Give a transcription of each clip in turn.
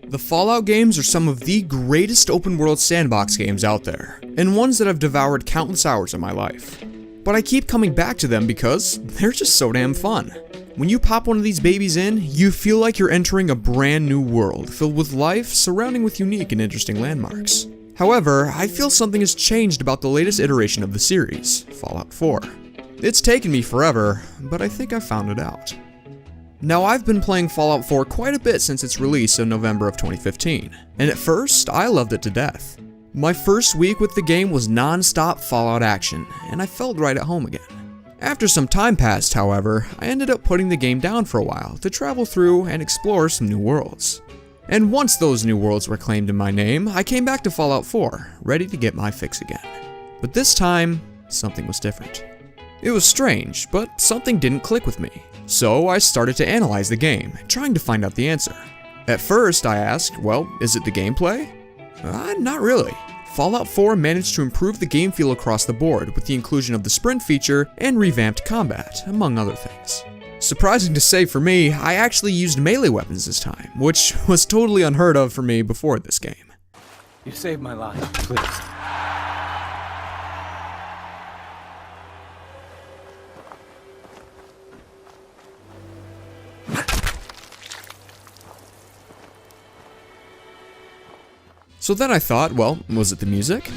The Fallout games are some of the greatest open-world sandbox games out there, and ones that have devoured countless hours of my life. But I keep coming back to them because they're just so damn fun. When you pop one of these babies in, you feel like you're entering a brand new world filled with life surrounding with unique and interesting landmarks. However, I feel something has changed about the latest iteration of the series, Fallout 4. It's taken me forever, but I think I found it out. Now, I've been playing Fallout 4 quite a bit since its release in November of 2015, and at first, I loved it to death. My first week with the game was non-stop Fallout action, and I felt right at home again. After some time passed, however, I ended up putting the game down for a while to travel through and explore some new worlds. And once those new worlds were claimed in my name, I came back to Fallout 4, ready to get my fix again. But this time, something was different. It was strange, but something didn't click with me. So I started to analyze the game, trying to find out the answer. At first, I asked, well, is it the gameplay? Not really. Fallout 4 managed to improve the game feel across the board with the inclusion of the sprint feature and revamped combat, among other things. Surprising to say for me, I actually used melee weapons this time, which was totally unheard of for me before this game. You saved my life, please. So then I thought, well, was it the music?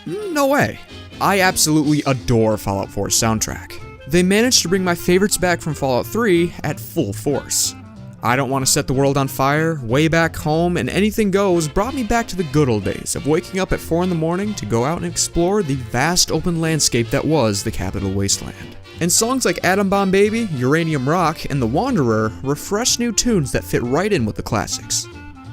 No way. I absolutely adore Fallout 4's soundtrack. They managed to bring my favorites back from Fallout 3 at full force. I Don't Want to Set the World on Fire, Way Back Home, and Anything Goes brought me back to the good old days of waking up at 4 in the morning to go out and explore the vast open landscape that was the Capital Wasteland. And songs like Atom Bomb Baby, Uranium Rock, and The Wanderer were fresh new tunes that fit right in with the classics.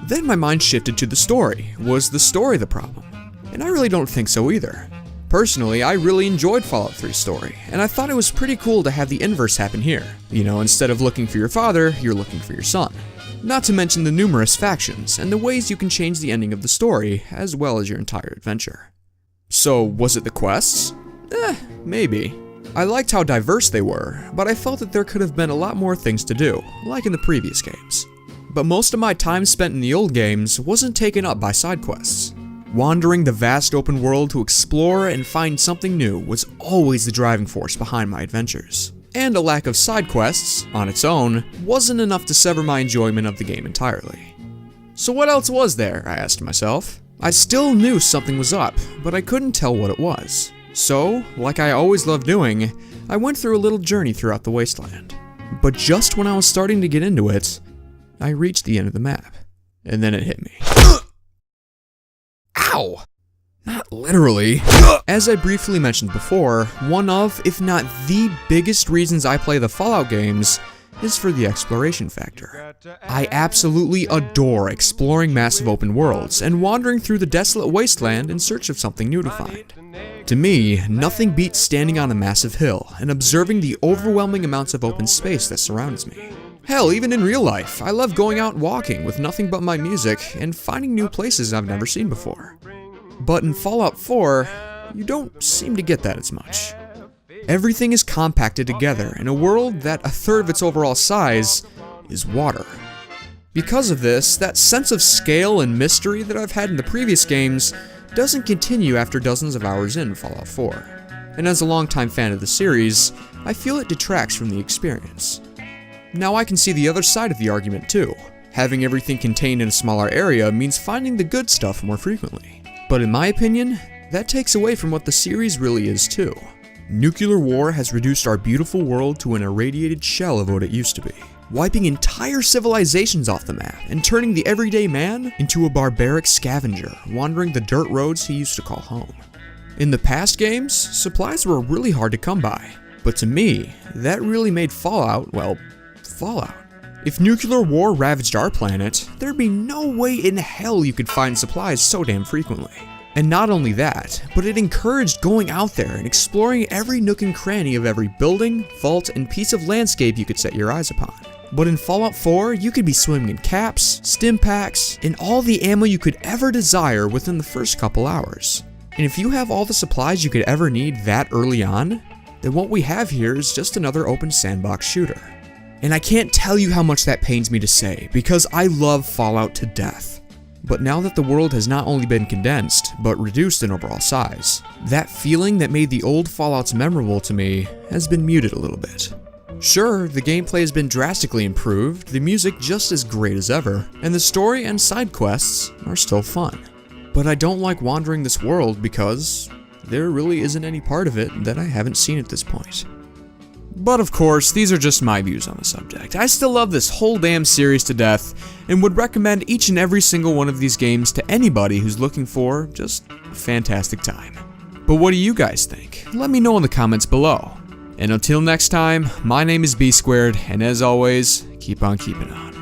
Then my mind shifted to the story. Was the story the problem? And I really don't think so either. Personally, I really enjoyed Fallout 3's story, and I thought it was pretty cool to have the inverse happen here. You know, instead of looking for your father, you're looking for your son. Not to mention the numerous factions, and the ways you can change the ending of the story, as well as your entire adventure. So, was it the quests? Maybe. I liked how diverse they were, but I felt that there could have been a lot more things to do, like in the previous games. But most of my time spent in the old games wasn't taken up by side quests. Wandering the vast open world to explore and find something new was always the driving force behind my adventures. And a lack of side quests, on its own, wasn't enough to sever my enjoyment of the game entirely. So what else was there, I asked myself. I still knew something was up, but I couldn't tell what it was. So, like I always love doing, I went through a little journey throughout the wasteland. But just when I was starting to get into it, I reached the end of the map, and then it hit me. Ow! Not literally. As I briefly mentioned before, one of, if not the biggest reasons I play the Fallout games is for the exploration factor. I absolutely adore exploring massive open worlds and wandering through the desolate wasteland in search of something new to find. To me, nothing beats standing on a massive hill and observing the overwhelming amounts of open space that surrounds me. Hell, even in real life, I love going out walking with nothing but my music and finding new places I've never seen before. But in Fallout 4, you don't seem to get that as much. Everything is compacted together in a world that a third of its overall size is water. Because of this, that sense of scale and mystery that I've had in the previous games doesn't continue after dozens of hours in Fallout 4. And as a longtime fan of the series, I feel it detracts from the experience. Now I can see the other side of the argument too. Having everything contained in a smaller area means finding the good stuff more frequently. But in my opinion, that takes away from what the series really is too. Nuclear war has reduced our beautiful world to an irradiated shell of what it used to be, wiping entire civilizations off the map and turning the everyday man into a barbaric scavenger wandering the dirt roads he used to call home. In the past games, supplies were really hard to come by, but to me, that really made Fallout, well, Fallout. If nuclear war ravaged our planet, there'd be no way in hell you could find supplies so damn frequently. And not only that, but it encouraged going out there and exploring every nook and cranny of every building, vault, and piece of landscape you could set your eyes upon. But in Fallout 4, you could be swimming in caps, stim packs, and all the ammo you could ever desire within the first couple hours. And if you have all the supplies you could ever need that early on, then what we have here is just another open sandbox shooter. And I can't tell you how much that pains me to say, because I love Fallout to death. But now that the world has not only been condensed, but reduced in overall size, that feeling that made the old Fallouts memorable to me has been muted a little bit. Sure, the gameplay has been drastically improved, the music just as great as ever, and the story and side quests are still fun. But I don't like wandering this world because there really isn't any part of it that I haven't seen at this point. But of course, these are just my views on the subject. I still love this whole damn series to death, and would recommend each and every single one of these games to anybody who's looking for just a fantastic time. But what do you guys think? Let me know in the comments below. And until next time, my name is BeeSquared, and as always, keep on keeping on.